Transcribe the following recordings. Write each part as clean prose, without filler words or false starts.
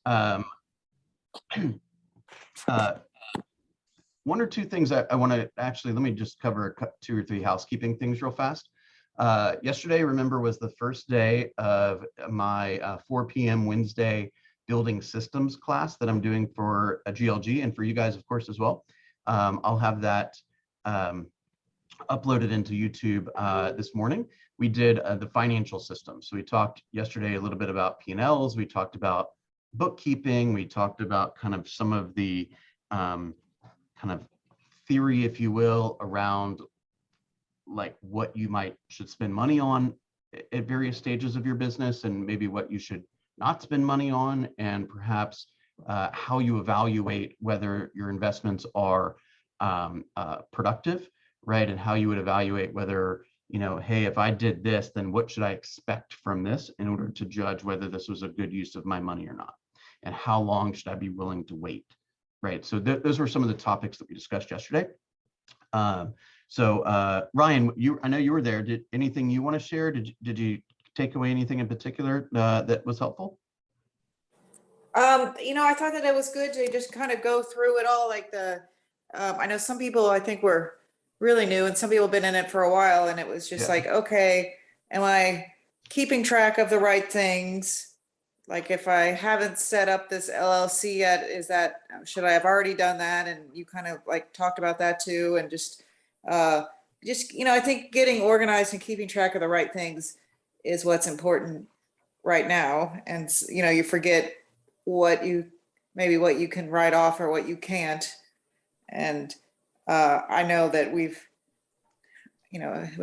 Um, uh, one or two things I want to actually, let me just cover two or three housekeeping things real fast. Yesterday, remember, was the first day of my 4 p.m. Wednesday building systems class that I'm doing for a GLG and for you guys, of course, as well. I'll have that uploaded into YouTube this morning. We did the financial system. So we talked yesterday a little bit about P&Ls. We talked about bookkeeping. We talked about kind of some of the kind of theory, if you will, around like what you should spend money on at various stages of your business, and maybe what you should not spend money on, and perhaps how you evaluate whether your investments are productive, right? And how you would evaluate whether, you know, hey, if I did this, then what should I expect from this in order to judge whether this was a good use of my money or not? And how long should I be willing to wait? Right. So those were some of the topics that we discussed yesterday. Ryan, I know you were there. Did anything you want to share? Did you take away anything in particular that was helpful? I thought that it was good to just kind of go through it all. Like I know some people I think were really new, and some people have been in it for a while, and it was just like, okay, am I keeping track of the right things? Like if I haven't set up this LLC yet, should I have already done that? And you kind of like talked about that too. And I think getting organized and keeping track of the right things is what's important right now. And, you forget what you can write off or what you can't. And I know that when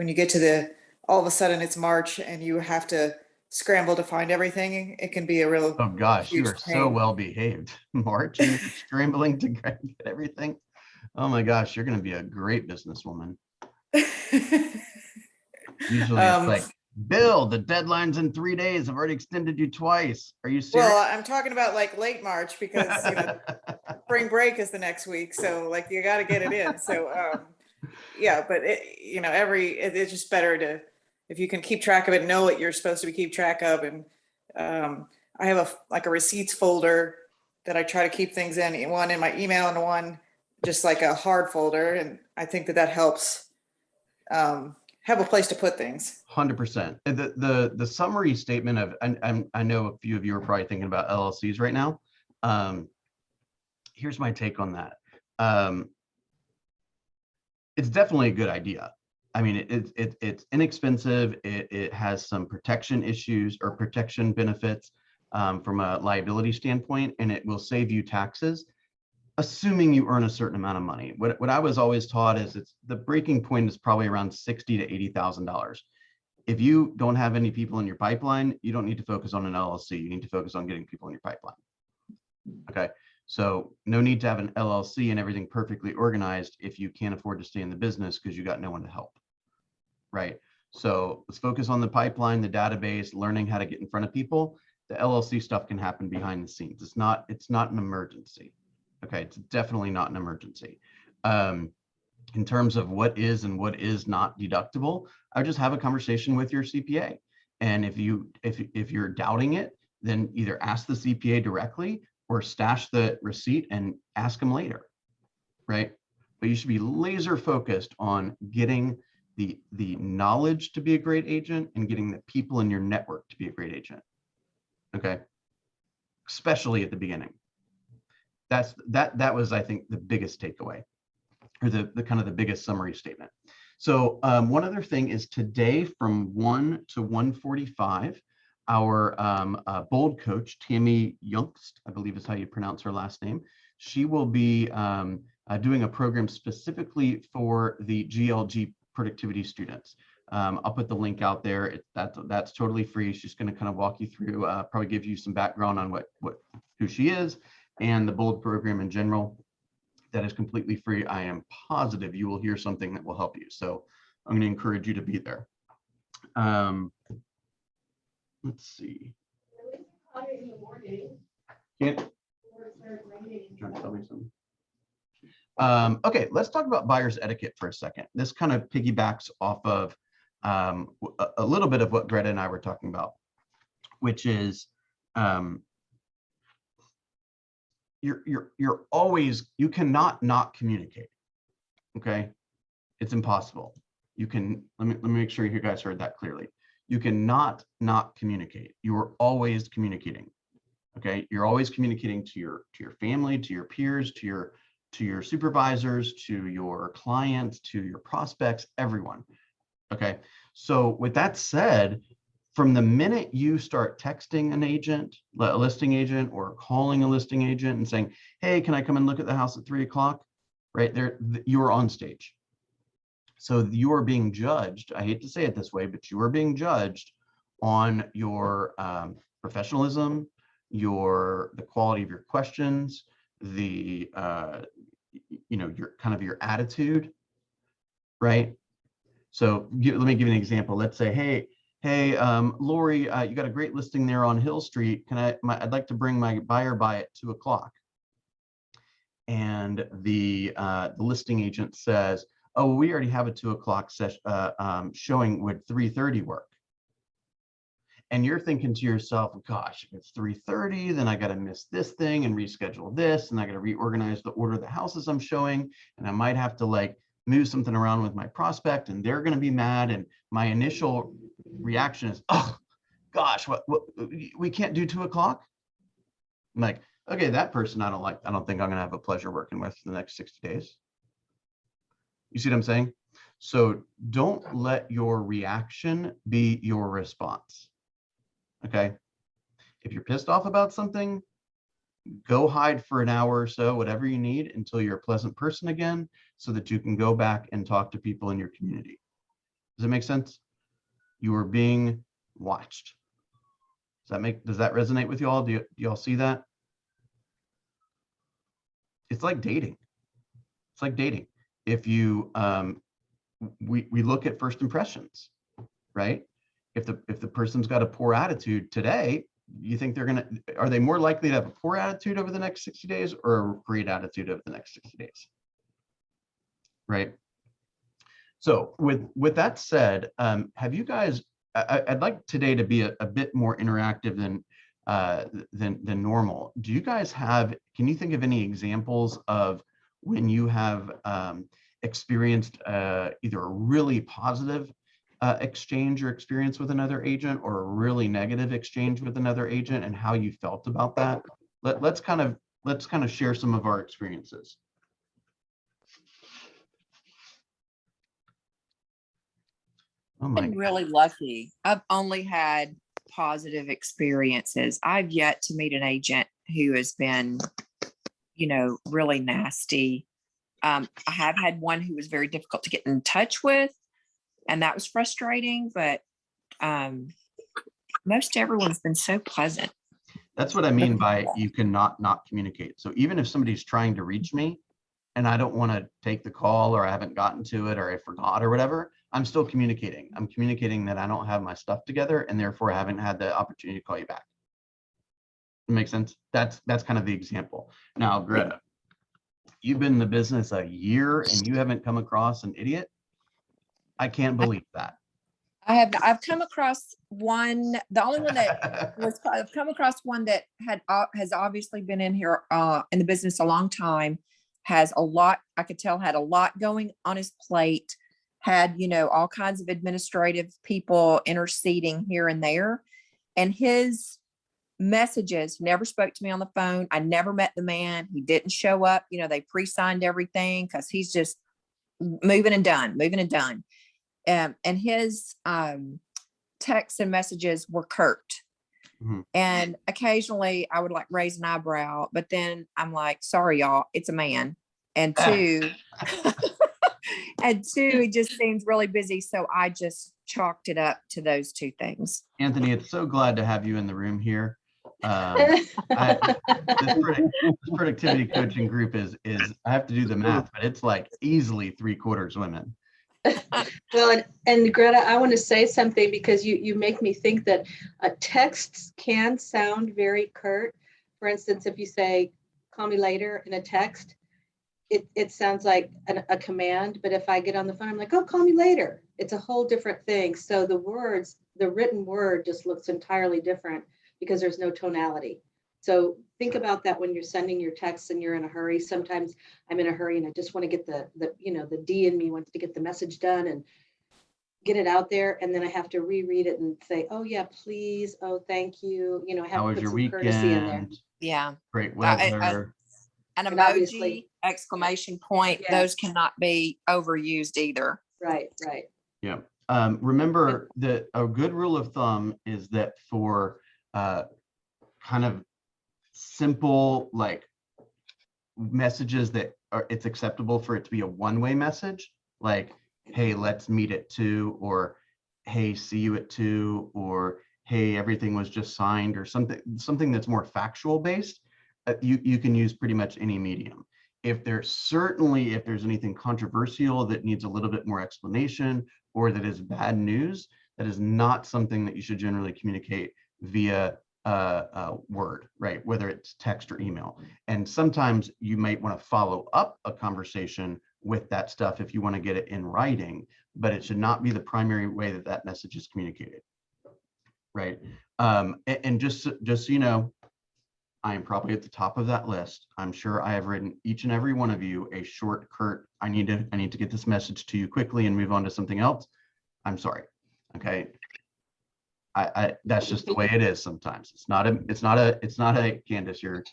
you get to all of a sudden it's March and you have to scramble to find everything, it can be a real, oh gosh, you are pain. so well behaved. March, and you're scrambling to get everything. Oh my gosh, you're going to be a great businesswoman. Usually it's like, Bill, the deadline's in 3 days. I've already extended you twice. Are you serious? Well, I'm talking about like late March, because spring break is the next week, so like you got to get it in. So yeah, but it's just better to, if you can keep track of it, know what you're supposed to keep track of. And I have a receipts folder that I try to keep things in, one in my email and one just like a hard folder. And I think that helps have a place to put things. 100%. The summary statement of, I know a few of you are probably thinking about LLCs right now. Here's my take on that. It's definitely a good idea. I mean, it's inexpensive. It has some protection issues or protection benefits from a liability standpoint, and it will save you taxes, assuming you earn a certain amount of money. What I was always taught is the breaking point is probably around $60,000 to $80,000. If you don't have any people in your pipeline, you don't need to focus on an LLC. You need to focus on getting people in your pipeline. Okay. So no need to have an LLC and everything perfectly organized if you can't afford to stay in the business because you got no one to help. Right. So let's focus on the pipeline, the database, learning how to get in front of people. The LLC stuff can happen behind the scenes. It's not an emergency. Okay. It's definitely not an emergency. In terms of what is and what is not deductible, I would just have a conversation with your CPA. And if you're doubting it, then either ask the CPA directly or stash the receipt and ask them later, right? But you should be laser focused on getting the knowledge to be a great agent and getting the people in your network to be a great agent, okay? Especially at the beginning. That was, I think, the biggest takeaway, or the kind of the biggest summary statement. So one other thing is today from 1 to 1:45, our bold coach, Tammy Youngst, I believe is how you pronounce her last name, she will be doing a program specifically for the GLG productivity students. I'll put the link out there. That's totally free. She's going to kind of walk you through, probably give you some background on who she is and the bold program in general. That is completely free. I am positive you will hear something that will help you. So I'm going to encourage you to be there. Let's see. Can't. Trying to tell me something. Okay, let's talk about buyer's etiquette for a second. This kind of piggybacks off of a little bit of what Greta and I were talking about, which is you're always, you cannot not communicate. Okay. It's impossible. You can, let me make sure you guys heard that clearly. You cannot not communicate. You are always communicating. Okay. You're always communicating to your family, to your peers, to your supervisors, to your clients, to your prospects, everyone. Okay. So with that said, from the minute you start texting an agent, a listing agent, or calling a listing agent and saying, hey, can I come and look at the house at 3 o'clock? Right there, you're on stage. So you are being judged. I hate to say it this way, but you are being judged on your professionalism, the quality of your questions, the your kind of your attitude, right? So let me give you an example. Let's say, hey, Lori, you got a great listing there on Hill Street. I'd like to bring my buyer by at 2 o'clock. And the listing agent says, oh, we already have a 2 o'clock showing. Would 3:30 work? And you're thinking to yourself, gosh, if it's 3:30, then I got to miss this thing and reschedule this, and I got to reorganize the order of the houses I'm showing, and I might have to like move something around with my prospect, and they're going to be mad. And my initial reaction is, oh gosh, what we can't do 2 o'clock? I'm like, okay, that person I don't think I'm going to have a pleasure working with for the next 60 days. You see what I'm saying? So don't let your reaction be your response. Okay. If you're pissed off about something, go hide for an hour or so, whatever you need, until you're a pleasant person again, so that you can go back and talk to people in your community. Does that make sense? You are being watched. Does that resonate with you all? Do y'all see that? It's like dating. It's like dating. If you we look at first impressions, right? If the person's got a poor attitude today, you think are they more likely to have a poor attitude over the next 60 days or a great attitude over the next 60 days? Right. So with that said, have you guys, I'd like today to be a bit more interactive than normal. Do you guys can you think of any examples of when you have experienced either a really positive exchange or experience with another agent, or a really negative exchange with another agent, and how you felt about that? Let's kind of share some of our experiences. Oh my I'm really lucky. I've only had positive experiences. I've yet to meet an agent who has been, really nasty. I have had one who was very difficult to get in touch with, and that was frustrating, but most everyone's been so pleasant. That's what I mean by you cannot not communicate. So even if somebody's trying to reach me and I don't want to take the call, or I haven't gotten to it, or I forgot or whatever, I'm still communicating. I'm communicating that I don't have my stuff together, and therefore I haven't had the opportunity to call you back. It makes sense? That's kind of the example. Now, Greta, you've been in the business a year and you haven't come across an idiot? I can't believe that. I've come across one, the only one that I've come across one that has obviously been in here in the business a long time, has a lot, I could tell, had a lot going on his plate, had, all kinds of administrative people interceding here and there. And his messages, never spoke to me on the phone. I never met the man. He didn't show up. They pre-signed everything because he's just moving and done. And his texts and messages were curt. Mm-hmm. And occasionally I would like raise an eyebrow, but then I'm like, sorry, y'all, it's a man. And two, he just seems really busy. So I just chalked it up to those two things. Anthony, it's so glad to have you in the room here. This productivity coaching group is I have to do the math, but it's like easily 3/4 women. Well, and Greta, I want to say something, because you make me think that texts can sound very curt. For instance, if you say, call me later in a text, it sounds like a command. But if I get on the phone, I'm like, oh, call me later. It's a whole different thing. So the written word just looks entirely different because there's no tonality. So think about that when you're sending your texts and you're in a hurry. Sometimes I'm in a hurry and I just want to get the D in me wants to get the message done and get it out there. And then I have to reread it and say, oh yeah, please. Oh, thank you. I have How to was put your some courtesy in there. weekend? Yeah. Great I- weather. An And emoji, obviously- exclamation point, Yes. those cannot be overused either. Right. Yeah. Remember that a good rule of thumb is that for kind of simple, like messages that are, it's acceptable for it to be a one-way message, like, hey, let's meet at 2, or hey, see you at 2, or hey, everything was just signed, or something that's more factual based. You can use pretty much any medium. If there's anything controversial that needs a little bit more explanation, or that is bad news, that is not something that you should generally communicate via word, right? Whether it's text or email. And sometimes you might want to follow up a conversation with that stuff if you want to get it in writing, but it should not be the primary way that that message is communicated, right? And just so you know, I am probably at the top of that list. I'm sure I have written each and every one of you a short, curt, I need to get this message to you quickly and move on to something else. I'm sorry. Okay. I that's just the way it is sometimes. It's not a Candace, you're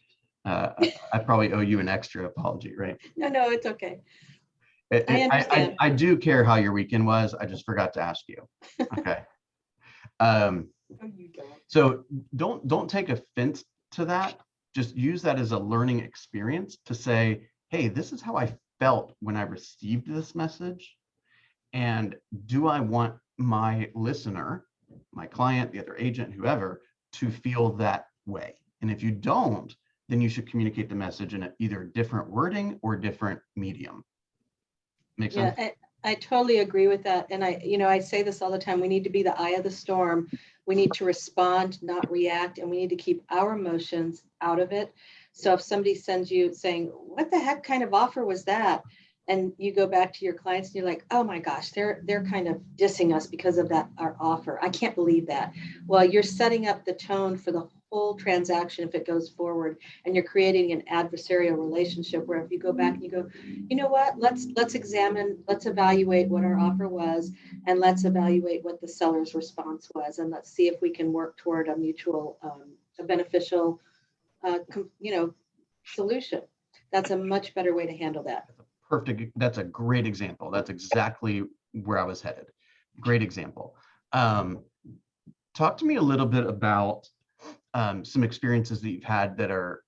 I probably owe you an extra apology, right? No, it's okay. I understand. I do care how your weekend was. I just forgot to ask you. Okay. Oh, you don't. So don't take offense to that. Just use that as a learning experience to say, hey, this is how I felt when I received this message. And do I want my listener, my client, the other agent, whoever, to feel that way? And if you don't, then you should communicate the message in either different wording or different medium. Make sense? Yeah, I totally agree with that. And I say this all the time. We need to be the eye of the storm. We need to respond, not react, and we need to keep our emotions out of it. So if somebody sends you saying, what the heck kind of offer was that? And you go back to your clients and you're like, oh my gosh, they're kind of dissing us because of our offer. I can't believe that. Well, you're setting up the tone for the whole transaction if it goes forward, and you're creating an adversarial relationship where if you go back and you go, you know what, let's evaluate what our offer was, and let's evaluate what the seller's response was, and let's see if we can work toward a mutual, a beneficial, solution. That's a much better way to handle that. That's a great example. That's exactly where I was headed. Great example. Talk to me a little bit about some experiences that you've had that are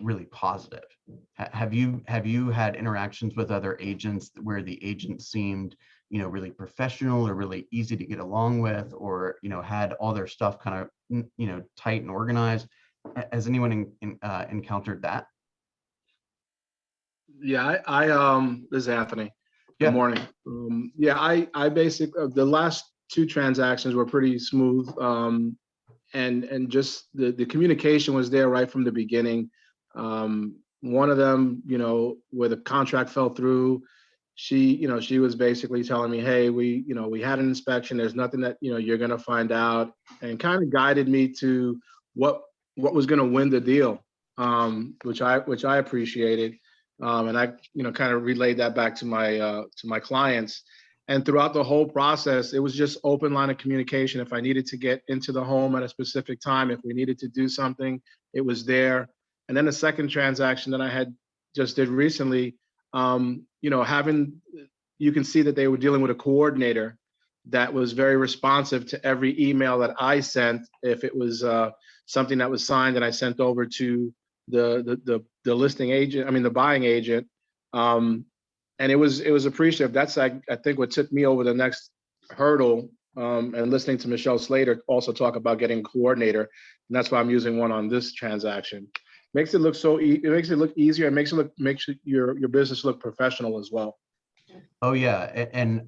really positive. Have you had interactions with other agents where the agent seemed, really professional or really easy to get along with, or, had all their stuff kind of, tight and organized? Has anyone encountered that? Yeah, I this is Anthony. Yeah. Good morning. I basically, the last 2 transactions were pretty smooth. And just the communication was there right from the beginning. One of them, where the contract fell through, she was basically telling me, hey, we had an inspection. There's nothing that, you're going to find out, and kind of guided me to what was going to win the deal, which I appreciated. And I, kind of relayed that back to my clients. And throughout the whole process, it was just open line of communication. If I needed to get into the home at a specific time, if we needed to do something, it was there. And then the second transaction that I had just did recently, you can see that they were dealing with a coordinator that was very responsive to every email that I sent. If it was something that was signed and I sent over to the listing agent, the buying agent, and it was appreciative. That's I think what took me over the next hurdle, and listening to Michelle Slater also talk about getting a coordinator, and that's why I'm using one on this transaction. Makes it look it makes it look easier, and makes your business look professional as well. Oh yeah, and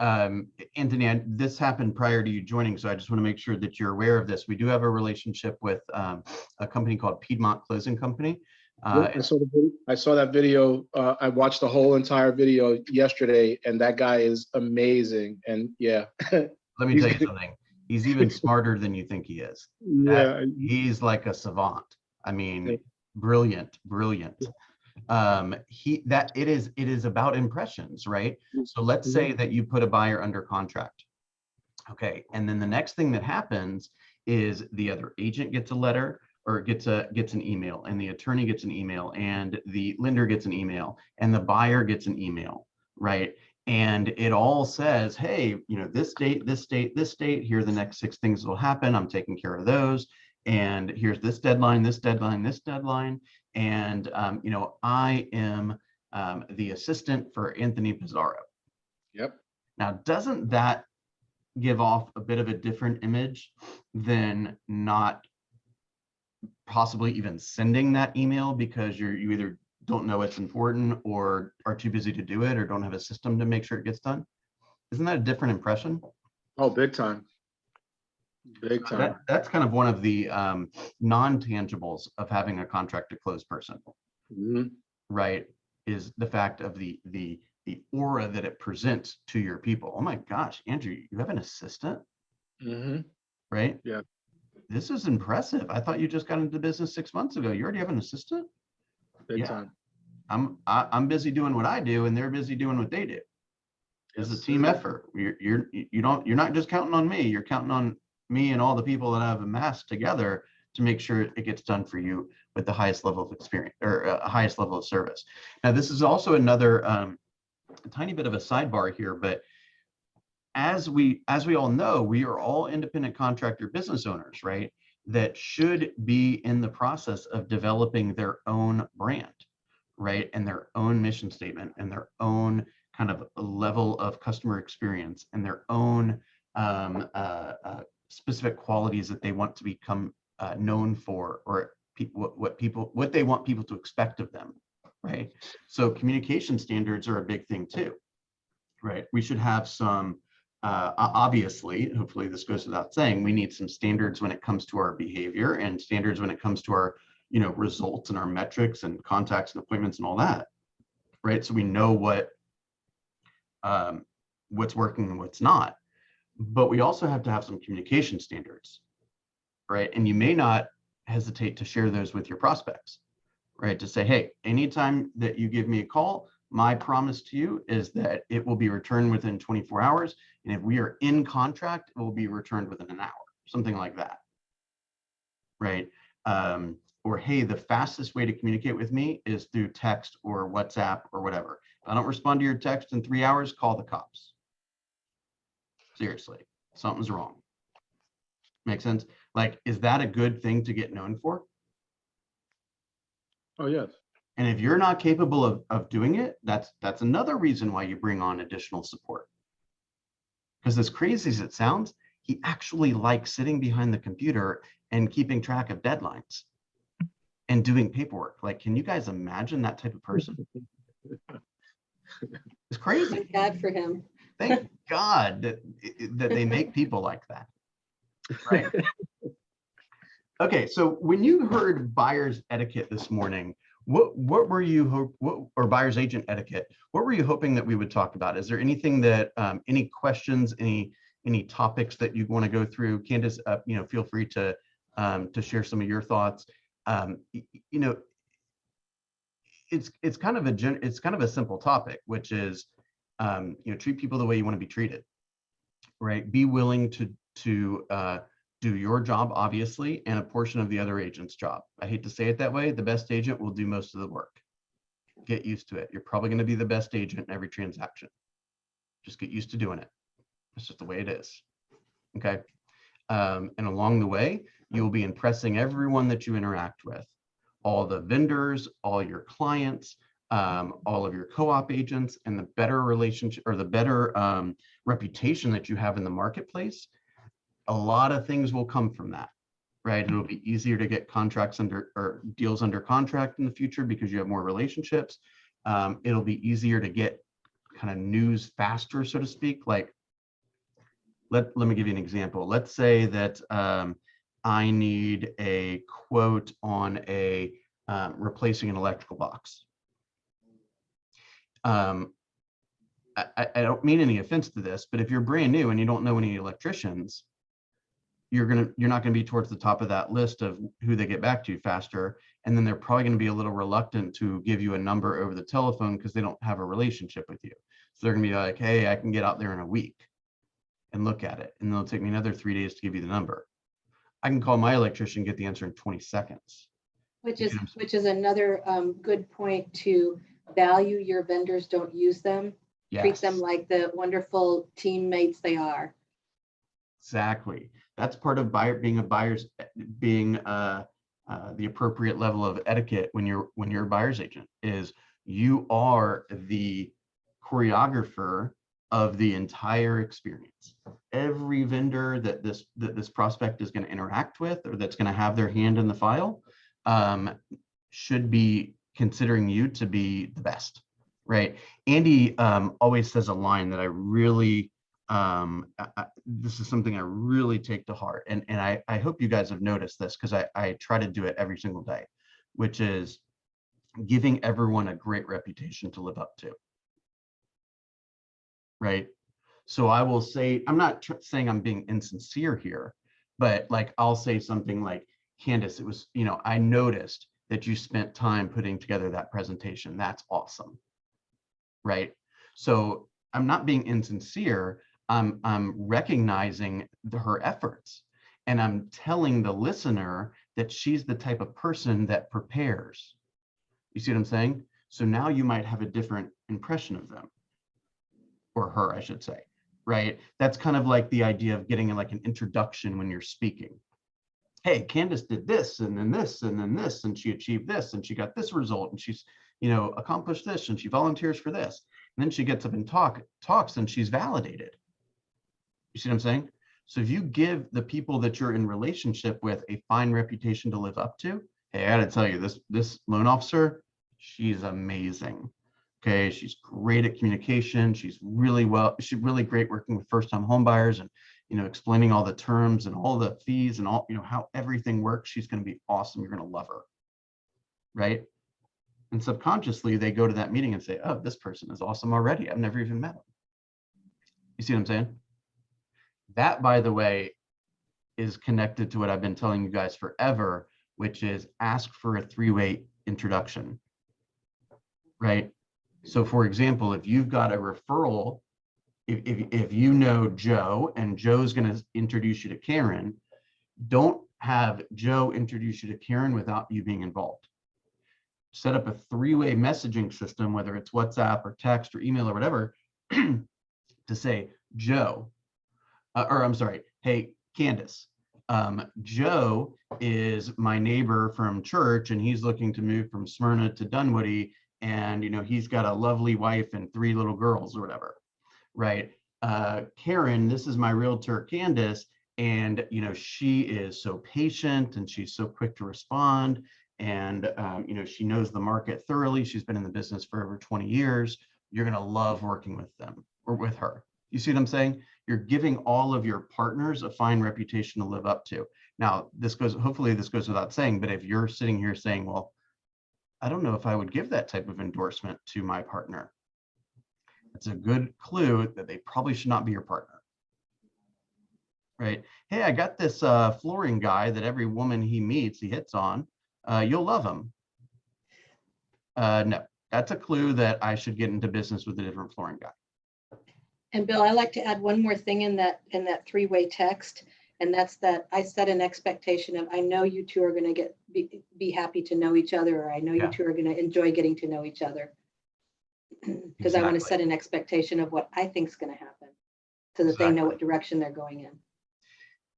Anthony, this happened prior to you joining, so I just want to make sure that you're aware of this. We do have a relationship with a company called Piedmont Closing Company. I saw that video. I watched the whole entire video yesterday, and that guy is amazing. And yeah, let me tell you something. He's even smarter than you think he is. Yeah, He's like a savant. I mean, brilliant, brilliant. It is about impressions, right? So let's say that you put a buyer under contract. Okay, and then the next thing that happens is the other agent gets a letter or gets an email, and the attorney gets an email, and the lender gets an email, and the buyer gets an email, right? And it all says, hey, you know, this date, this date, this date, here are the next 6 things that will happen. I'm taking care of those. And here's this deadline, this deadline, this deadline. And, you know, I am the assistant for Anthony Pizarro. Yep. Now, doesn't that give off a bit of a different image than not possibly even sending that email because you either don't know it's important or are too busy to do it or don't have a system to make sure it gets done? Isn't that a different impression? Oh, big time. Big time. That's kind of one of the non-tangibles of having a contract to close person, right? Is the fact of the aura that it presents to your people. Oh my gosh, Andrew, you have an assistant, right? Yeah. This is impressive. I thought you just got into business 6 months ago. You already have an assistant? Big time. I'm busy doing what I do, and they're busy doing what they do. It's a team effort. You're not just counting on me. You're counting on me and all the people that I've amassed together to make sure it gets done for you with the highest level of experience or highest level of service. Now, this is also another a tiny bit of a sidebar here, but as we all know, we are all independent contractor business owners, right? That should be in the process of developing their own brand, right? And their own mission statement and their own kind of level of customer experience and their own specific qualities that they want to become known for, or what they want people to expect of them, right? So communication standards are a big thing too, right? We should have some, obviously, hopefully this goes without saying, we need some standards when it comes to our behavior and standards when it comes to our, you know, results and our metrics and contacts and appointments and all that, right? So we know what's working and what's not. But we also have to have some communication standards, right? And you may not hesitate to share those with your prospects, right? To say, hey, anytime that you give me a call, my promise to you is that it will be returned within 24 hours. And if we are in contract, it will be returned within an hour, something like that, right? Or, hey, the fastest way to communicate with me is through text or WhatsApp or whatever. If I don't respond to your text in 3 hours, call the cops. Seriously, something's wrong. Make sense? Like, is that a good thing to get known for? Oh, yes. And if you're not capable of doing it, that's another reason why you bring on additional support. Because as crazy as it sounds, he actually likes sitting behind the computer and keeping track of deadlines and doing paperwork. Like, can you guys imagine that type of person? It's crazy. Thank God for him. Thank God that they make people like that. Right. Okay, so when you heard buyer's etiquette this morning, what were you or buyer's agent etiquette? What were you hoping that we would talk about? Is there anything that any questions, any topics that you want to go through? Candace, you know, feel free to share some of your thoughts. You know, it's kind of a simple topic, which is you know, treat people the way you want to be treated, right? Be willing to do your job, obviously, and a portion of the other agent's job. I hate to say it that way. The best agent will do most of the work. Get used to it. You're probably going to be the best agent in every transaction. Just get used to doing it. It's just the way it is. Okay. And along the way, you'll be impressing everyone that you interact with, all the vendors, all your clients, all of your co-op agents, and the better relationship or the better reputation that you have in the marketplace. A lot of things will come from that, right? It'll be easier to get contracts or deals under contract in the future because you have more relationships. It'll be easier to get kind of news faster, so to speak. Like, let me give you an example. Let's say that I need a quote on a replacing an electrical box. I don't mean any offense to this, but if you're brand new and you don't know any electricians, you're not gonna be towards the top of that list of who they get back to faster. And then they're probably gonna be a little reluctant to give you a number over the telephone because they don't have a relationship with you. So they're gonna be like, hey, I can get out there in a week and look at it. And it'll take me another 3 days to give you the number. I can call my electrician and get the answer in 20 seconds. Which is another good point to value your vendors, don't use them. Treat them Yes, like the wonderful teammates they are. exactly. That's part of being a buyer's, being the appropriate level of etiquette when you're a buyer's agent, is you are the choreographer of the entire experience. Every vendor that this prospect is going to interact with, or that's going to have their hand in the file, should be considering you to be the best, right? Andy always says a line that I really, this is something I really take to heart. And I hope you guys have noticed this, because I try to do it every single day, which is giving everyone a great reputation to live up to. Right. So I will say, I'm not saying I'm being insincere here, but like, I'll say something like, Candace, it was, I noticed that you spent time putting together that presentation. That's awesome. Right. So I'm not being insincere. I'm recognizing her efforts, and I'm telling the listener that she's the type of person that prepares. You see what I'm saying? So now you might have a different impression of them, or her, I should say, right? That's kind of like the idea of getting like an introduction when you're speaking. Hey, Candace did this, and then this, and then this, and she achieved this, and she got this result, and she's, accomplished this, and she volunteers for this. And then she gets up and talks, and she's validated. You see what I'm saying? So if you give the people that you're in relationship with a fine reputation to live up to, hey, I gotta tell you, this loan officer, she's amazing. Okay, she's great at communication. She's really great working with first-time home buyers, and explaining all the terms and all the fees and all, how everything works. She's going to be awesome. You're going to love her, right? And subconsciously, they go to that meeting and say, "Oh, this person is awesome already. I've never even met them." You see what I'm saying? That, by the way, is connected to what I've been telling you guys forever, which is ask for a three-way introduction, right? So for example, if you've got a referral, if you know Joe and Joe's going to introduce you to Karen, don't have Joe introduce you to Karen without you being involved. Set up a three-way messaging system, whether it's WhatsApp or text or email or whatever, to say, Joe, hey, Candace, Joe is my neighbor from church, and he's looking to move from Smyrna to Dunwoody, and he's got a lovely wife and 3 little girls or whatever, right? Karen, this is my realtor, Candace, and she is so patient, and she's so quick to respond, and she knows the market thoroughly. She's been in the business for over 20 years. You're going to love working with them or with her. You see what I'm saying? You're giving all of your partners a fine reputation to live up to. Now, hopefully this goes without saying, but if you're sitting here saying, well, I don't know if I would give that type of endorsement to my partner, that's a good clue that they probably should not be your partner, right? Hey, I got this flooring guy that every woman he meets, he hits on. You'll love him. No, that's a clue that I should get into business with a different flooring guy. And Bill, I like to add one more thing in that three-way text, and that's that I set an expectation of, I know you two are going to be happy to know each other, or I know you two are going to enjoy getting to know each other. Because I want to set an expectation of what I think is going to happen, so that they know what direction they're going in.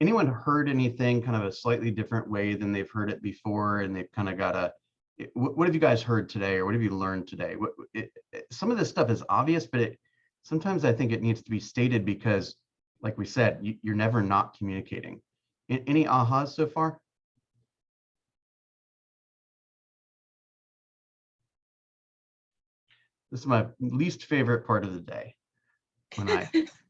Anyone heard anything kind of a slightly different way than they've heard it before, and they've kind of got what have you guys heard today, or what have you learned today? Some of this stuff is obvious, but sometimes I think it needs to be stated, because like we said, you're never not communicating. Any ahas so far? This is my least favorite part of the day,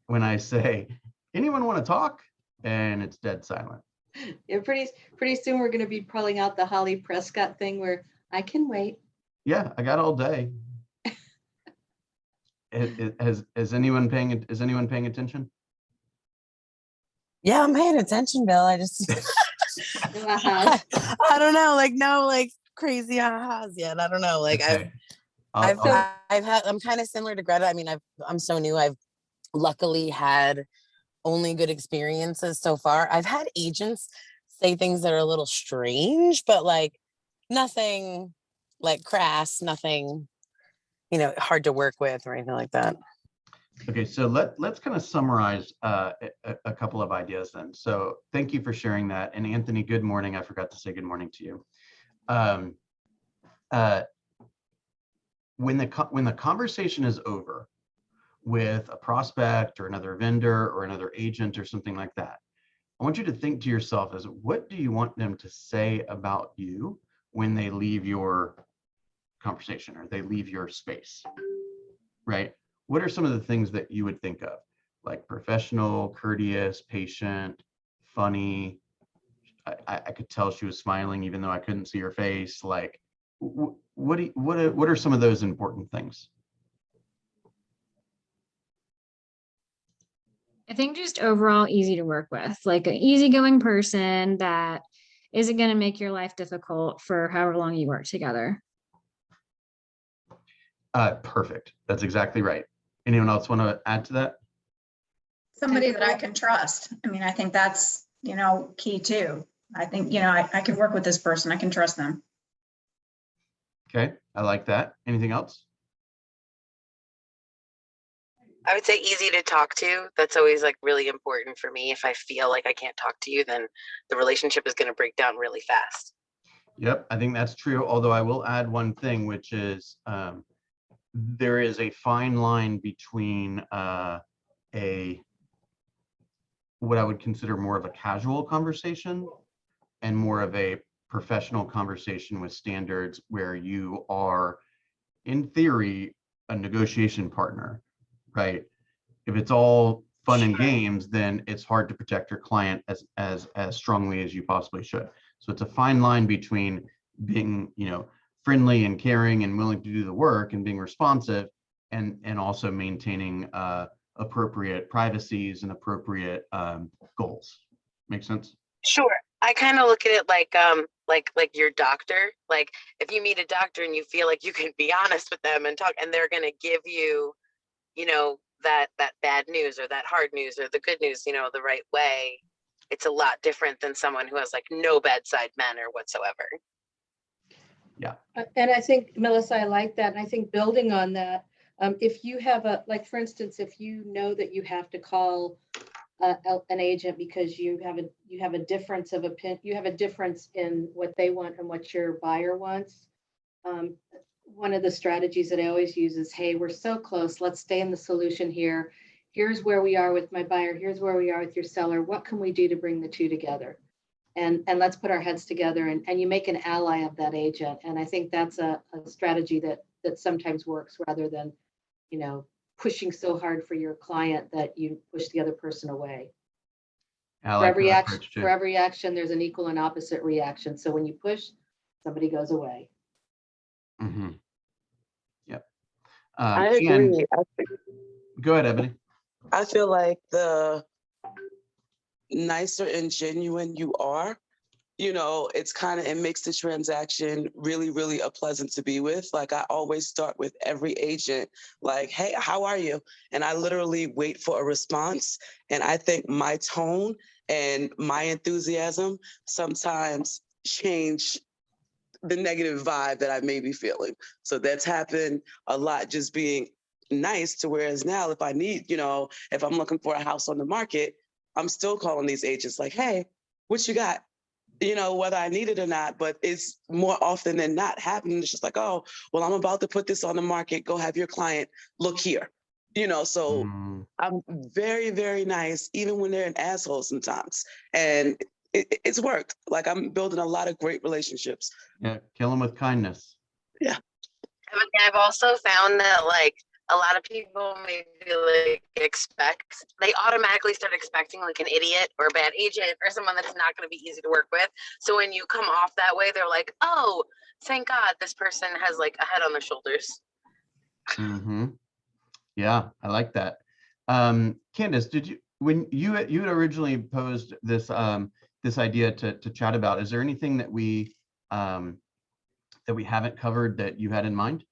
when I say, anyone want to talk? And it's dead silent. Yeah, pretty soon we're going to be pulling out the Holly Prescott thing where I can wait. Yeah, I got all day. Is anyone paying attention? Yeah, I'm paying attention, Bill. I just Uh-huh. I don't know, like no like crazy ahas yet. I don't know. Like Okay. I've I'll- I've had I'm kind of similar to Greta. I mean, I'm so new. I've luckily had only good experiences so far. I've had agents say things that are a little strange, but like nothing like crass, nothing, hard to work with or anything like that. Okay, so let's kind of summarize a couple of ideas then. So thank you for sharing that. And Anthony, good morning. I forgot to say good morning to you. Um, when the conversation is over with a prospect or another vendor or another agent or something like that, I want you to think to yourself as what do you want them to say about you when they leave your conversation or they leave your space, right? What are some of the things that you would think of? Like professional, courteous, patient, funny. I could tell she was smiling even though I couldn't see her face. Like, what are some of those important things? I think just overall easy to work with, like an easygoing person that isn't going to make your life difficult for however long you work together. Perfect. That's exactly right. Anyone else want to add to that? Somebody that I can trust. I mean, I think that's, key too. I think, I can work with this person. I can trust them. Okay, I like that. Anything else? I would say easy to talk to. That's always like really important for me. If I feel like I can't talk to you, then the relationship is going to break down really fast. Yep, I think that's true. Although I will add one thing, which is there is a fine line between what I would consider more of a casual conversation and more of a professional conversation with standards where you are, in theory, a negotiation partner, right? If it's all fun and games, then it's hard to protect your client as strongly as you possibly should. So it's a fine line between being, friendly and caring and willing to do the work and being responsive and also maintaining appropriate privacies and appropriate goals. Make sense? Sure. I kind of look at it like your doctor. Like if you meet a doctor and you feel like you can be honest with them and talk, and they're going to give you, that bad news or that hard news or the good news, the right way. It's a lot different than someone who has like no bedside manner whatsoever. Yeah. And I think, Melissa, I like that. And I think building on that, if you have for instance, if you know that you have to call an agent because you have a difference of opinion, you have a difference in what they want and what your buyer wants. One of the strategies that I always use is, hey, we're so close. Let's stay in the solution here. Here's where we are with my buyer. Here's where we are with your seller. What can we do to bring the two together? And let's put our heads together and you make an ally of that agent. And I think that's a strategy that sometimes works rather than, pushing so hard for your client that you push the other person away. I like that approach too. For every action, there's an equal and opposite reaction. So when you push, somebody goes away. Mm-hmm. Yep. I agree. Go ahead, Ebony. I feel like the nicer and genuine you are, it makes the transaction really, really a pleasant to be with. Like I always start with every agent, like, hey, how are you? And I literally wait for a response. And I think my tone and my enthusiasm sometimes change the negative vibe that I may be feeling. So that's happened a lot, just being nice to whereas now if I need, if I'm looking for a house on the market, I'm still calling these agents like, hey, what you got? Whether I need it or not, but it's more often than not happening. It's just like, oh, well, I'm about to put this on the market. Go have your client look here. So I'm very, very nice, even when they're an asshole sometimes. And it's worked. Like I'm building a lot of great relationships. Yeah, kill them with kindness. Yeah. I've also found that like a lot of people maybe they automatically start expecting like an idiot or a bad agent or someone that's not going to be easy to work with. So when you come off that way, they're like, oh, thank God this person has like a head on their shoulders. Mm-hmm. Yeah, I like that. Candace, when you had originally posed this this idea to chat about, is there anything that we haven't covered that you had in mind?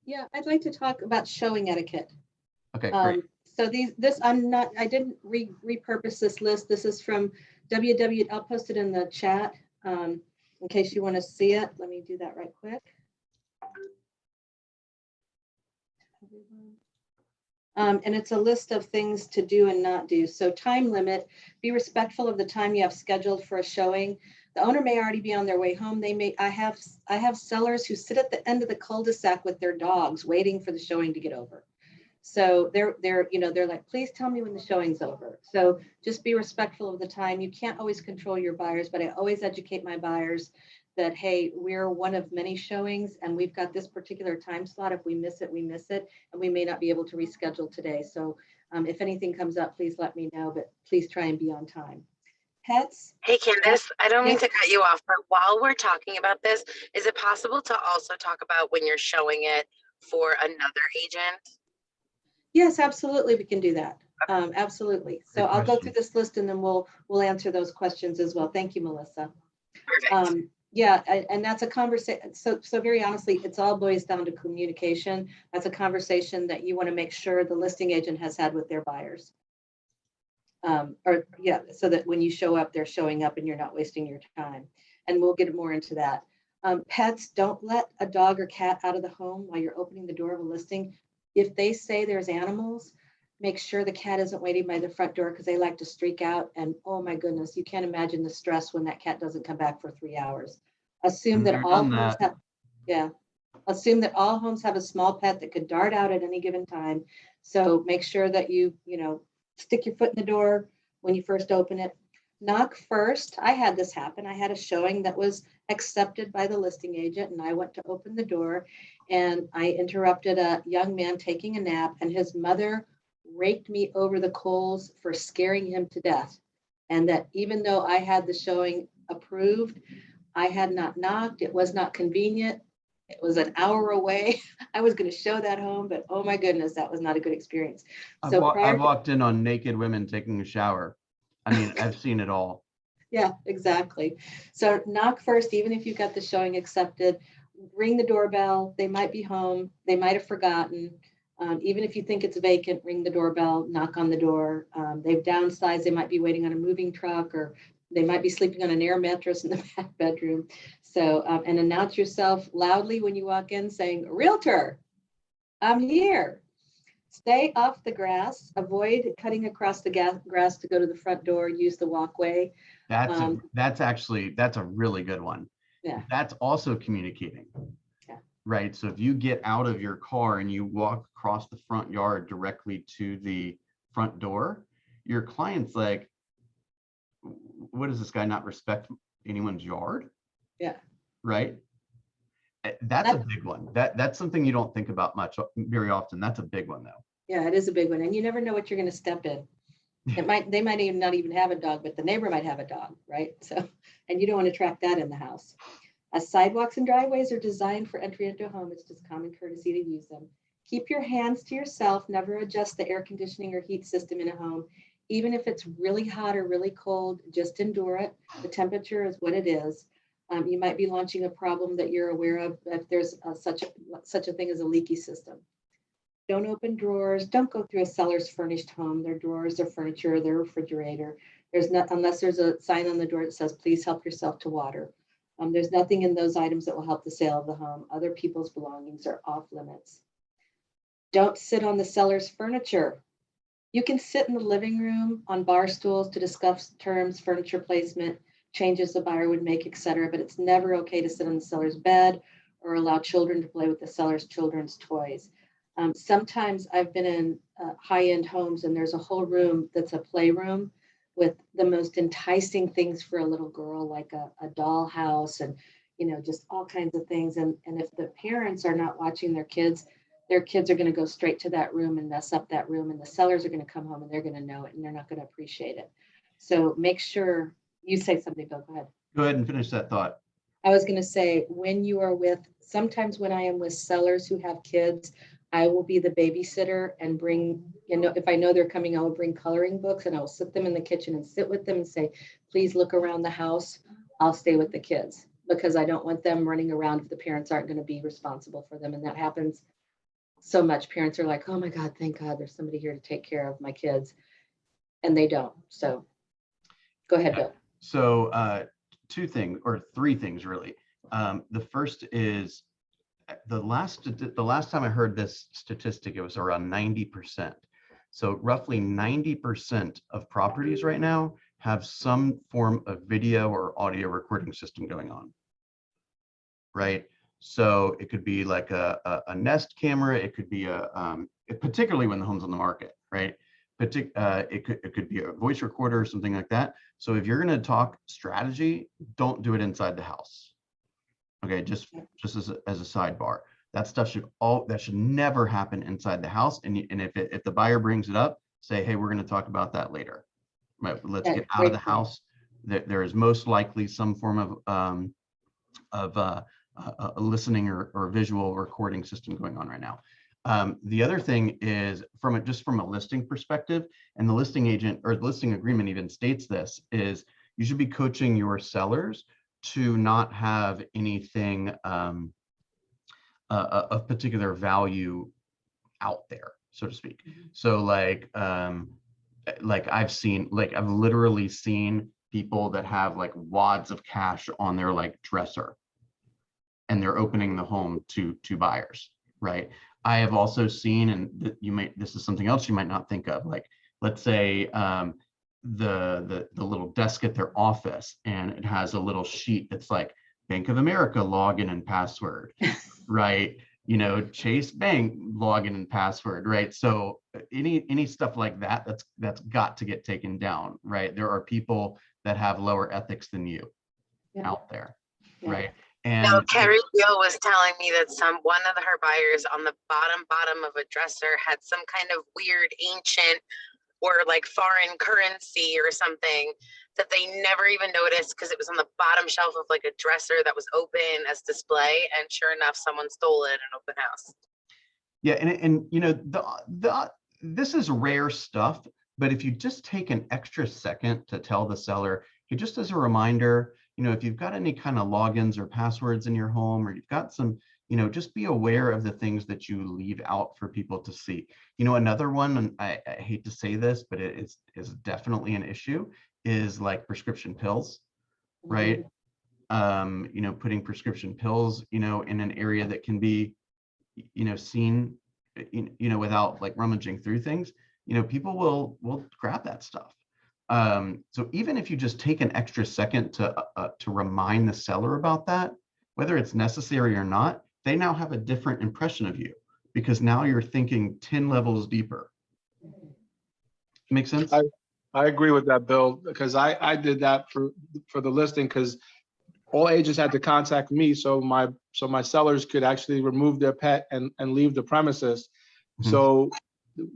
Yeah, I'd like to talk about showing etiquette. Okay, great. So I didn't repurpose this list. This is from WW. I'll post it in the chat in case you want to see it. Let me do that right quick. And it's a list of things to do and not do. So time limit, be respectful of the time you have scheduled for a showing. The owner may already be on their way home. I have sellers who sit at the end of the cul-de-sac with their dogs waiting for the showing to get over. So they're like, please tell me when the showing's over. So just be respectful of the time. You can't always control your buyers, but I always educate my buyers that, hey, we're one of many showings and we've got this particular time slot. If we miss it, we miss it, and we may not be able to reschedule today. So if anything comes up, please let me know, but please try and be on time. Pets. Hey, Candace, I don't mean to cut you off, but while we're talking about this, is it possible to also talk about when you're showing it for another agent? Yes, absolutely. We can do that. Absolutely. So I'll go through this list and then we'll answer those questions as well. Thank you, Melissa. Perfect. Yeah, and that's a conversation. So very honestly, it's all boils down to communication. That's a conversation that you want to make sure the listing agent has had with their buyers. So that when you show up, they're showing up and you're not wasting your time. And we'll get more into that. Pets, don't let a dog or cat out of the home while you're opening the door of a listing. If they say there's animals, make sure the cat isn't waiting by the front door because they like to streak out. And oh my goodness, you can't imagine the stress when that cat doesn't come back for 3 hours. Assume that all homes have, assume that all homes have a small pet that could dart out at any given time. So make sure that you stick your foot in the door when you first open it. Knock first. I had this happen. I had a showing that was accepted by the listing agent and I went to open the door and I interrupted a young man taking a nap and his mother raked me over the coals for scaring him to death. And that even though I had the showing approved, I had not knocked. It was not convenient. It was an hour away. I was going to show that home, but oh my goodness, that was not a good experience. So I've walked in on naked women taking a shower. I mean, I've seen it all. Yeah, exactly. So knock first, even if you got the showing accepted, ring the doorbell. They might be home. They might have forgotten. Even if you think it's vacant, ring the doorbell, knock on the door. They've downsized. They might be waiting on a moving truck or they might be sleeping on an air mattress in the back bedroom. So, and announce yourself loudly when you walk in saying, "Realtor, I'm here." Stay off the grass. Avoid cutting across the grass to go to the front door. Use the walkway. That's a really good one. Yeah. That's also communicating. Yeah. Right. So if you get out of your car and you walk across the front yard directly to the front door, your client's like, what does this guy not respect anyone's yard? Yeah. Right. That's a big one. That's something you don't think about very often. That's a big one though. Yeah, it is a big one. And you never know what you're going to step in. They might even not even have a dog, but the neighbor might have a dog, right? So, and you don't want to track that in the house. Sidewalks and driveways are designed for entry into a home. It's just common courtesy to use them. Keep your hands to yourself. Never adjust the air conditioning or heat system in a home. Even if it's really hot or really cold, just endure it. The temperature is what it is. You might be launching a problem that you're aware of if there's such a thing as a leaky system. Don't open drawers. Don't go through a seller's furnished home. Their drawers, their furniture, their refrigerator. Unless there's a sign on the door that says, "Please help yourself to water." There's nothing in those items that will help the sale of the home. Other people's belongings are off limits. Don't sit on the seller's furniture. You can sit in the living room on bar stools to discuss terms, furniture placement, changes the buyer would make, etc. But it's never okay to sit on the seller's bed or allow children to play with the seller's children's toys. Sometimes I've been in high-end homes and there's a whole room that's a playroom with the most enticing things for a little girl, like a doll house and, just all kinds of things. And if the parents are not watching their kids are going to go straight to that room and mess up that room. And the sellers are going to come home and they're going to know it and they're not going to appreciate it. So make sure you say something, Bill. Go ahead. Go ahead and finish that thought. I was going to say, sometimes when I am with sellers who have kids, I will be the babysitter and bring, if I know they're coming, I will bring coloring books and I will sit them in the kitchen and sit with them and say, please look around the house. I'll stay with the kids because I don't want them running around if the parents aren't going to be responsible for them. And that happens so much. Parents are like, oh my God, thank God there's somebody here to take care of my kids. And they don't. So go ahead, Bill. So two things or three things really. The first is the last time I heard this statistic, it was around 90%. So roughly 90% of properties right now have some form of video or audio recording system going on, right? So it could be like a Nest camera. It could be particularly when the home's on the market, right? It could be a voice recorder or something like that. So if you're going to talk strategy, don't do it inside the house. Okay, just as a sidebar, that stuff should never happen inside the house. And if the buyer brings it up, say, hey, we're going to talk about that later. Right, let's get out of the house. There is most likely some form of a listening or visual recording system going on right now. The other thing is from a listing perspective, and the listing agent or the listing agreement even states this, is you should be coaching your sellers to not have anything of particular value out there, so to speak. So like I've literally seen people that have like wads of cash on their like dresser and they're opening the home to buyers, right? I have also seen, and this is something else you might not think of, like let's say the little desk at their office, and it has a little sheet that's like Bank of America login and password, right? Chase Bank login and password, right? So any stuff like that's got to get taken down, right? There are people that have lower ethics than you out there, right? And no, Carrie Gill was telling me that one of her buyers on the bottom of a dresser had some kind of weird ancient or like foreign currency or something that they never even noticed because it was on the bottom shelf of like a dresser that was open as display, and sure enough, someone stole it in an open house. Yeah, and this is rare stuff, but if you just take an extra second to tell the seller, hey, just as a reminder, if you've got any kind of logins or passwords in your home, or you've got some, just be aware of the things that you leave out for people to see. Another one, and I hate to say this, but it is definitely an issue, is like prescription pills, right? Putting prescription pills, in an area that can be, seen, without like rummaging through things, people will grab that stuff. So even if you just take an extra second to remind the seller about that, whether it's necessary or not, they now have a different impression of you because now you're thinking 10 levels deeper. Make sense? I agree with that, Bill, because I did that for the listing, because all agents had to contact me so my sellers could actually remove their pet and leave the premises. Mhm. So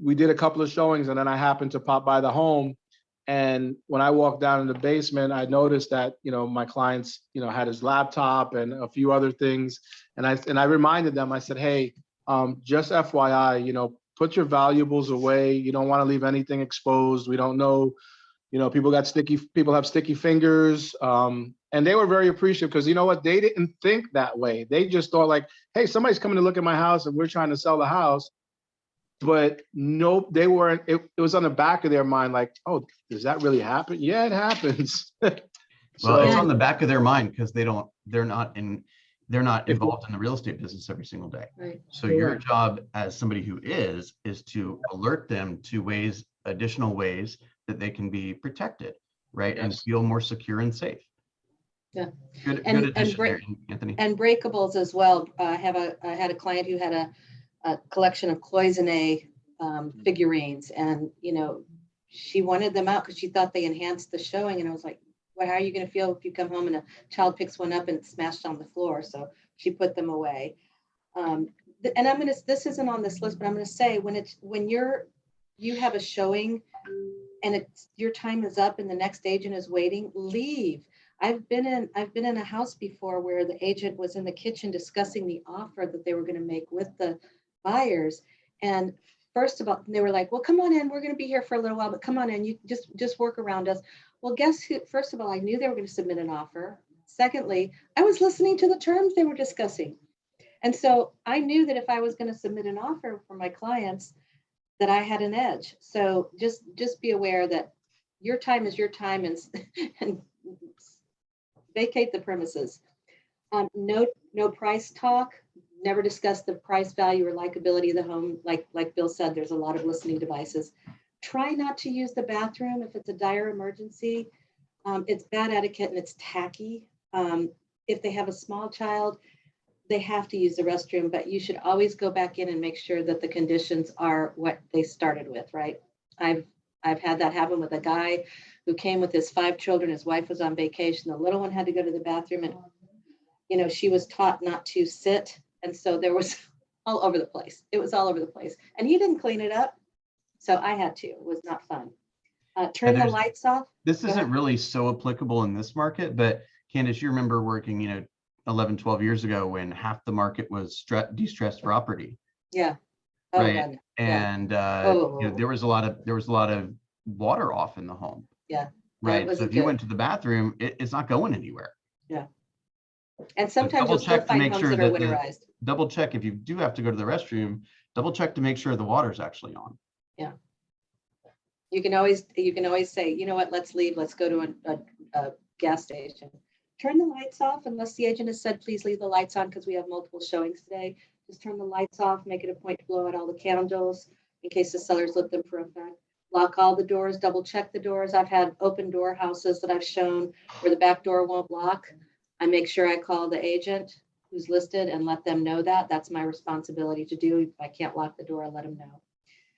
we did a couple of showings, and then I happened to pop by the home. And when I walked down in the basement, I noticed that, my clients, had his laptop and a few other things. And I reminded them, I said, hey, just FYI, put your valuables away. You don't want to leave anything exposed. We don't know, people have sticky fingers. And they were very appreciative because you know what? They didn't think that way. They just thought like, hey, somebody's coming to look at my house and we're trying to sell the house. But no, they weren't. It was on the back of their mind, like, oh, does that really happen? Yeah, it happens. Well, it's on the back of their mind because they're not involved in the real estate business every single day. Right. So your job as somebody who is to alert them to additional ways that they can be protected, right? Yes. And feel more secure and safe. Yeah. Good And addition there, Anthony. And breakables as well. I had a client who had a collection of cloisonne figurines, and she wanted them out because she thought they enhanced the showing. And I was like, well, how are you going to feel if you come home and a child picks one up and it's smashed on the floor? So she put them away. And this isn't on this list, but I'm going to say when you have a showing and your time is up and the next agent is waiting, leave. I've been in a house before where the agent was in the kitchen discussing the offer that they were going to make with the buyers. And first of all, they were like, well, come on in. We're going to be here for a little while, but come on in. You just work around us. Well, guess who? First of all, I knew they were going to submit an offer. Secondly, I was listening to the terms they were discussing. And so I knew that if I was going to submit an offer for my clients, that I had an edge. So just be aware that your time is your time, and vacate the premises. No price talk. Never discuss the price, value, or likability of the home. Like Bill said, there's a lot of listening devices. Try not to use the bathroom if it's a dire emergency. It's bad etiquette and it's tacky. If they have a small child, they have to use the restroom, but you should always go back in and make sure that the conditions are what they started with, right? I've had that happen with a guy who came with his 5 children. His wife was on vacation. The little one had to go to the bathroom, and she was taught not to sit. And so there was all over the place. It was all over the place. And he didn't clean it up. So I had to. It was not fun. Turn the lights off. This isn't really so applicable in this market, but Candace, you remember working, 11, 12 years ago when half the market was distressed property. Yeah. Oh, right. God. And there was a lot of water off in the home. Yeah. Right. So if you went to the bathroom, it's not going anywhere. Yeah. And sometimes you'll still find homes that are winterized. Double check if you do have to go to the restroom, double check to make sure the water's actually on. Yeah. You can always say, you know what, let's leave. Let's go to a gas station. Turn the lights off unless the agent has said, please leave the lights on because we have multiple showings today. Just turn the lights off, make it a point to blow out all the candles in case the sellers lit them for effect. Lock all the doors, double check the doors. I've had open door houses that I've shown where the back door won't lock. I make sure I call the agent who's listed and let them know that. That's my responsibility to do. If I can't lock the door, I'll let them know.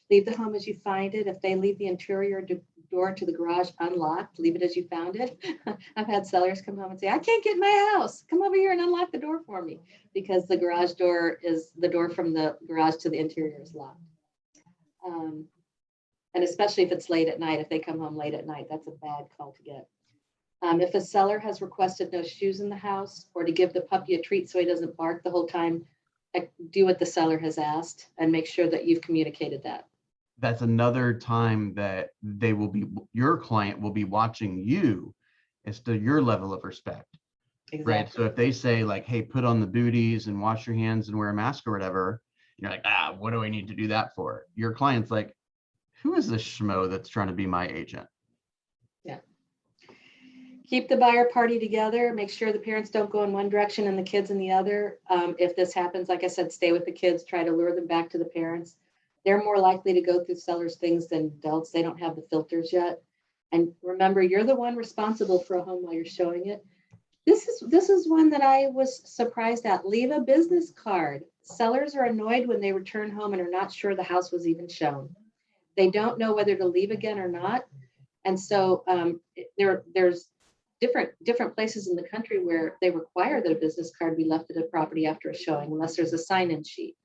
Leave the home as you find it. If they leave the interior door to the garage unlocked, leave it as you found it. I've had sellers come home and say, I can't get in my house. Come over here and unlock the door for me, because the garage door is the door from the garage to the interior is locked. And especially if it's late at night, if they come home late at night, that's a bad call to get. If a seller has requested no shoes in the house, or to give the puppy a treat so he doesn't bark the whole time, do what the seller has asked and make sure that you've communicated that. That's another time that your client will be watching you as to your level of respect. Exactly. Right. So if they say like, hey, put on the booties and wash your hands and wear a mask or whatever, you're like, what do I need to do that for? Your client's like, who is this schmo that's trying to be my agent? Yeah. Keep the buyer party together. Make sure the parents don't go in one direction and the kids in the other. If this happens, like I said, stay with the kids, try to lure them back to the parents. They're more likely to go through sellers' things than adults. They don't have the filters yet. And remember, you're the one responsible for a home while you're showing it. This is one that I was surprised at. Leave a business card. Sellers are annoyed when they return home and are not sure the house was even shown. They don't know whether to leave again or not. And so there's different places in the country where they require that a business card be left at a property after a showing, unless there's a sign-in sheet.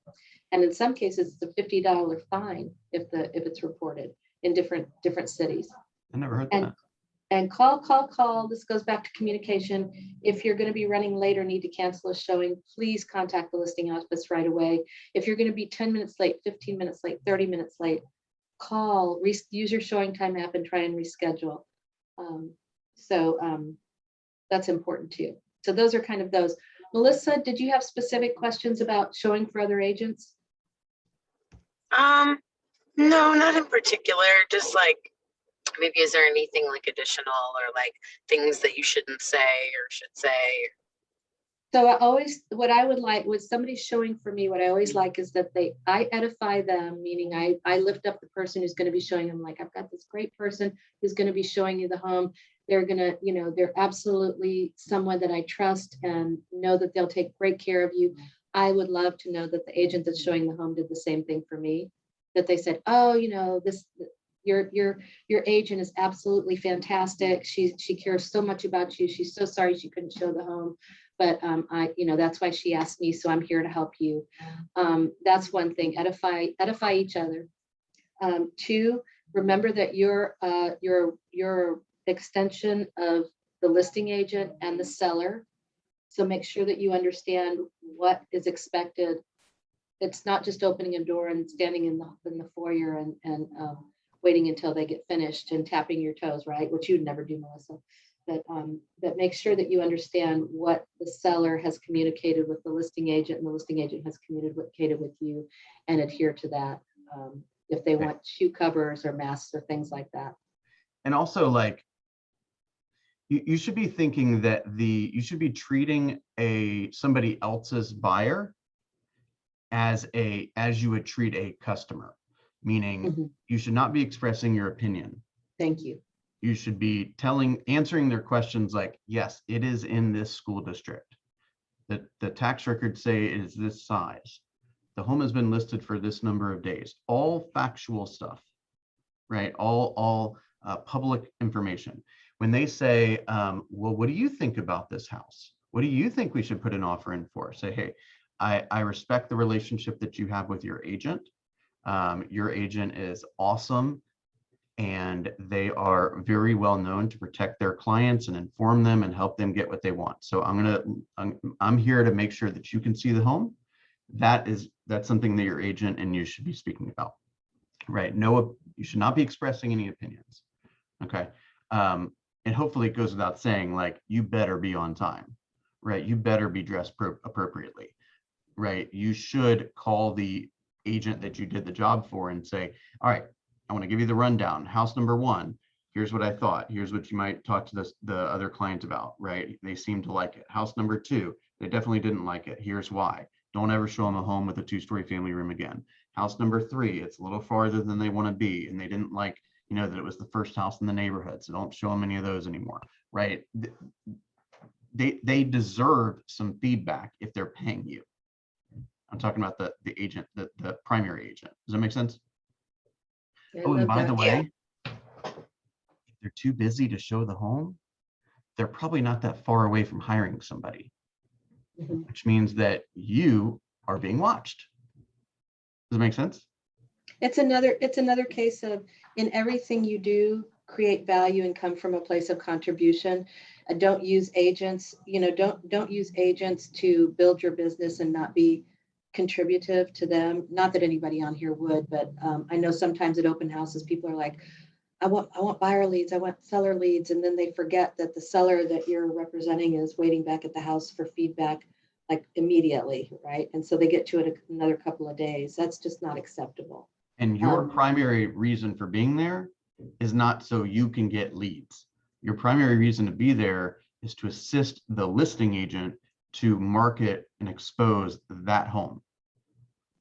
And in some cases, it's a $50 fine if it's reported in different cities. I never heard that. And call. This goes back to communication. If you're going to be running late or need to cancel a showing, please contact the listing office right away. If you're going to be 10 minutes late, 15 minutes late, 30 minutes late, call, use your showing time app and try and reschedule. That's important too. So those are kind of those. Melissa, did you have specific questions about showing for other agents? No, not in particular. Just like, maybe is there anything like additional or like things that you shouldn't say or should say? So what I would like with somebody showing for me, what I always like is that I edify them, meaning I lift up the person who's going to be showing them. Like, I've got this great person who's going to be showing you the home. They're going to, they're absolutely someone that I trust and know that they'll take great care of you. I would love to know that the agent that's showing the home did the same thing for me, that they said, oh, your agent is absolutely fantastic. She cares so much about you. She's so sorry she couldn't show the home, but that's why she asked me. So I'm here to help you. That's one thing. Edify each other. 2, remember that you're extension of the listing agent and the seller. So make sure that you understand what is expected it's not just opening a door and standing in the foyer and waiting until they get finished and tapping your toes, right? Which you'd never do, Melissa. But make sure that you understand what the seller has communicated with the listing agent and the listing agent has communicated with you, and adhere to that. If they want shoe covers or masks or things like that. And also, like, you should be thinking that you should be treating somebody else's buyer as you would treat a customer, meaning you should not be expressing your opinion. Thank you. You should be answering their questions like, yes, it is in this school district. The tax records say it is this size. The home has been listed for this number of days. All factual stuff, right? All public information. When they say, well, what do you think about this house? What do you think we should put an offer in for? Say, hey, I respect the relationship that you have with your agent. Your agent is awesome, and they are very well known to protect their clients and inform them and help them get what they want. So I'm here to make sure that you can see the home. That's something that your agent and you should be speaking about, right? No, you should not be expressing any opinions. Okay. And hopefully it goes without saying, like, you better be on time, right? You better be dressed appropriately, right? You should call the agent that you did the job for and say, all right, I want to give you the rundown. House number 1, here's what I thought. Here's what you might talk to the other client about, right? They seem to like it. House number 2, they definitely didn't like it. Here's why. Don't ever show them a home with a 2-story family room again. House number 3, it's a little farther than they want to be, and they didn't like, that it was the first house in the neighborhood. So don't show them any of those anymore, right? They deserve some feedback if they're paying you. I'm talking about the agent, the primary agent. Does that make sense? Oh, and by the way, if they're too busy to show the home, they're probably not that far away from hiring somebody, which means that you are being watched. Does it make sense? It's another case of, in everything you do, create value and come from a place of contribution. Don't use agents, don't use agents to build your business and not be contributive to them. Not that anybody on here would, but I know sometimes at open houses, people are like, I want buyer leads, I want seller leads. And then they forget that the seller that you're representing is waiting back at the house for feedback, like immediately, right? And so they get to it another couple of days. That's just not acceptable. And your primary reason for being there is not so you can get leads. Your primary reason to be there is to assist the listing agent to market and expose that home.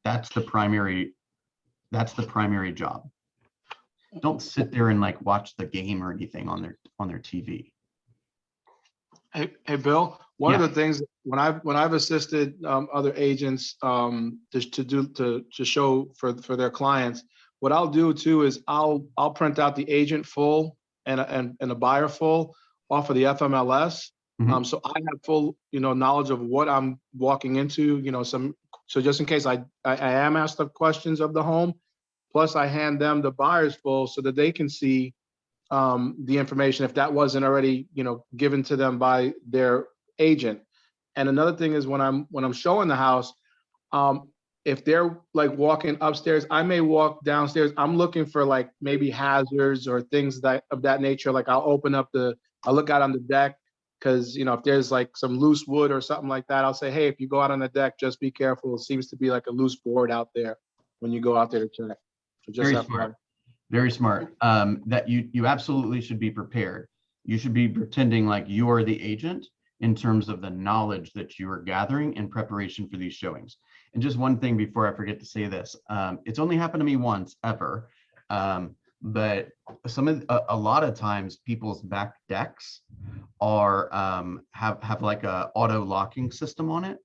That's the primary job. Don't sit there and like watch the game or anything on their TV. Hey, Bill, one of the things when I've assisted other agents to show for their clients, what I'll do too is I'll print out the agent full and a buyer full off of the FMLS. So I have full knowledge of what I'm walking into. So just in case I am asked the questions of the home, plus I hand them the buyer's full so that they can see the information if that wasn't already given to them by their agent. And another thing is when I'm showing the house, if they're like walking upstairs, I may walk downstairs. I'm looking for like maybe hazards or things of that nature. Like I'll look out on the deck because if there's like some loose wood or something like that, I'll say, hey, if you go out on the deck, just be careful. It seems to be like a loose board out there when you go out there to check. So just Very smart. Very smart. That you absolutely should be prepared. You should be pretending like you are the agent in terms of the knowledge that you are gathering in preparation for these showings. And just one thing before I forget to say this, it's only happened to me once ever, but a lot of times people's back decks are have like a auto locking system on it,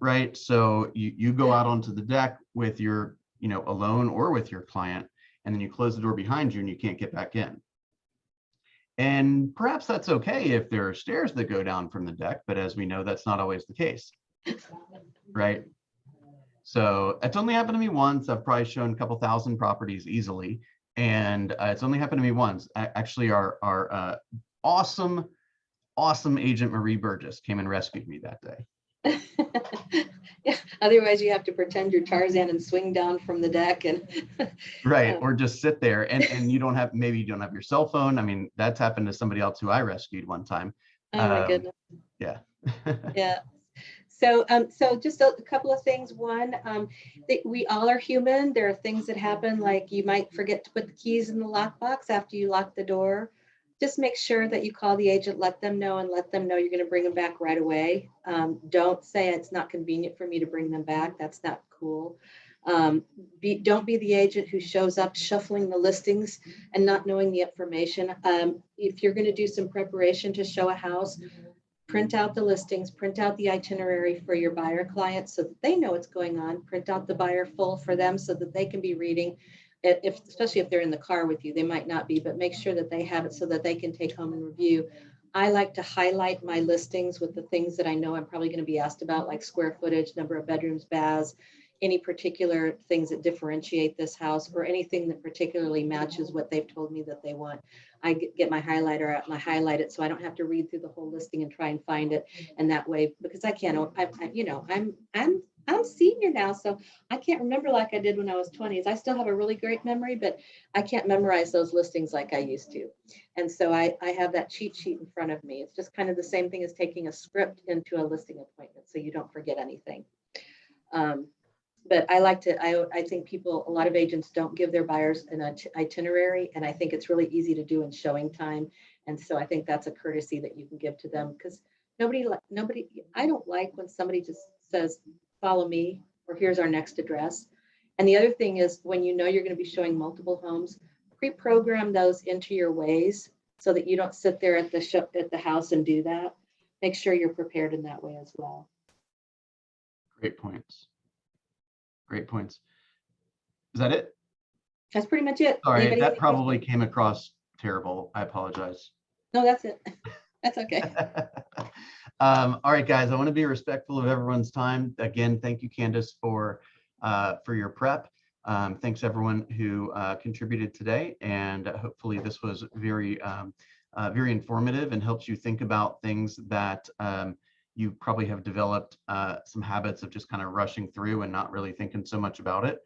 right? So you go out onto the deck with your alone or with your client, and then you close the door behind you and you can't get back in. And perhaps that's okay if there are stairs that go down from the deck, but as we know, that's not always the case, right? So it's only happened to me once. I've probably shown a couple thousand properties easily, and it's only happened to me once. Actually, our awesome agent Marie Burgess came and rescued me that day. Otherwise, you have to pretend you're Tarzan and swing down from the deck and. Right, or just sit there and you don't have, maybe you don't have your cell phone. I mean, that's happened to somebody else who I rescued one time. Oh my goodness. Yeah. Yeah. So just a couple of things. One, we all are human. There are things that happen, like you might forget to put the keys in the lockbox after you lock the door. Just make sure that you call the agent, let them know, and let them know you're going to bring them back right away. Don't say it's not convenient for me to bring them back. That's not cool. Don't be the agent who shows up shuffling the listings and not knowing the information. If you're going to do some preparation to show a house, print out the listings, print out the itinerary for your buyer clients so that they know what's going on, print out the buyer full for them so that they can be reading. Especially if they're in the car with you, they might not be, but make sure that they have it so that they can take home and review. I like to highlight my listings with the things that I know I'm probably going to be asked about, like square footage, number of bedrooms, baths, any particular things that differentiate this house, or anything that particularly matches what they've told me that they want. I get my highlighter out and I highlight it so I don't have to read through the whole listing and try and find it. And that way, because I can't, I'm senior now, so I can't remember like I did when I was 20s. I still have a really great memory, but I can't memorize those listings like I used to. And so I have that cheat sheet in front of me. It's just kind of the same thing as taking a script into a listing appointment so you don't forget anything. But I think a lot of agents don't give their buyers an itinerary, and I think it's really easy to do in showing time. And so I think that's a courtesy that you can give to them, because I don't like when somebody just says, follow me, or here's our next address. And the other thing is, when you know you're going to be showing multiple homes, pre-program those into your ways so that you don't sit there at the house and do that. Make sure you're prepared in that way as well. Great points. Great points. Is that it? That's pretty much it. Sorry, Anybody that probably came across terrible. I apologize. No, that's it. That's okay. All right, guys, I want to be respectful of everyone's time. Again, thank you, Candace, for your prep. Thanks everyone who contributed today, and hopefully this was very informative and helps you think about things that you probably have developed some habits of just kind of rushing through and not really thinking so much about it.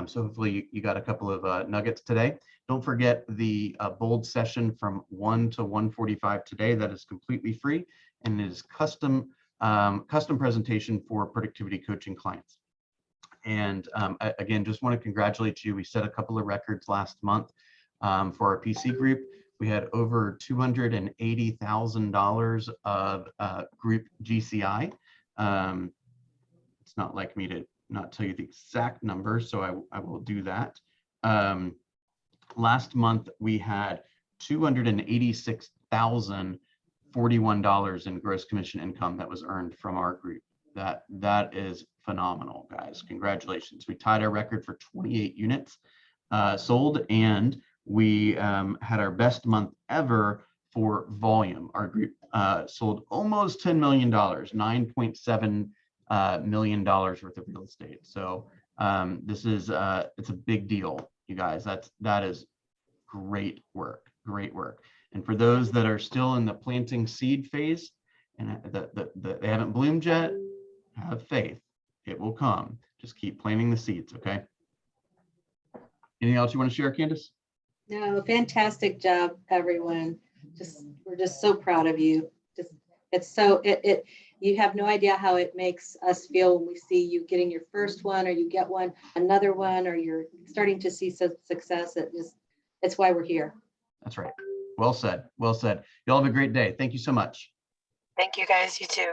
So hopefully you got a couple of nuggets today. Don't forget the bold session from 1 to 1:45 today. That is completely free, and it is custom presentation for productivity coaching clients. And again, just want to congratulate you. We set a couple of records last month for our PC group. We had over $280,000 of group GCI. It's not like me to not tell you the exact number, so I will do that. Last month, we had $286,041 in gross commission income that was earned from our group. That is phenomenal, guys. Congratulations. We tied our record for 28 units sold, and we had our best month ever for volume. Our group sold almost $10 million, $9.7 million worth of real estate. So this is it's a big deal, you guys. That is great work, great work. And for those that are still in the planting seed phase and they haven't bloomed yet, have faith, it will come. Just keep planting the seeds. Okay, anything else you want to share, Candace? No, fantastic job, everyone. We're just so proud of you. You have no idea how it makes us feel when we see you getting your first one, or you get another one, or you're starting to see some success. It's why we're here. That's right. Well said. Well said. Y'all have a great day. Thank you so much. Thank you guys. You too.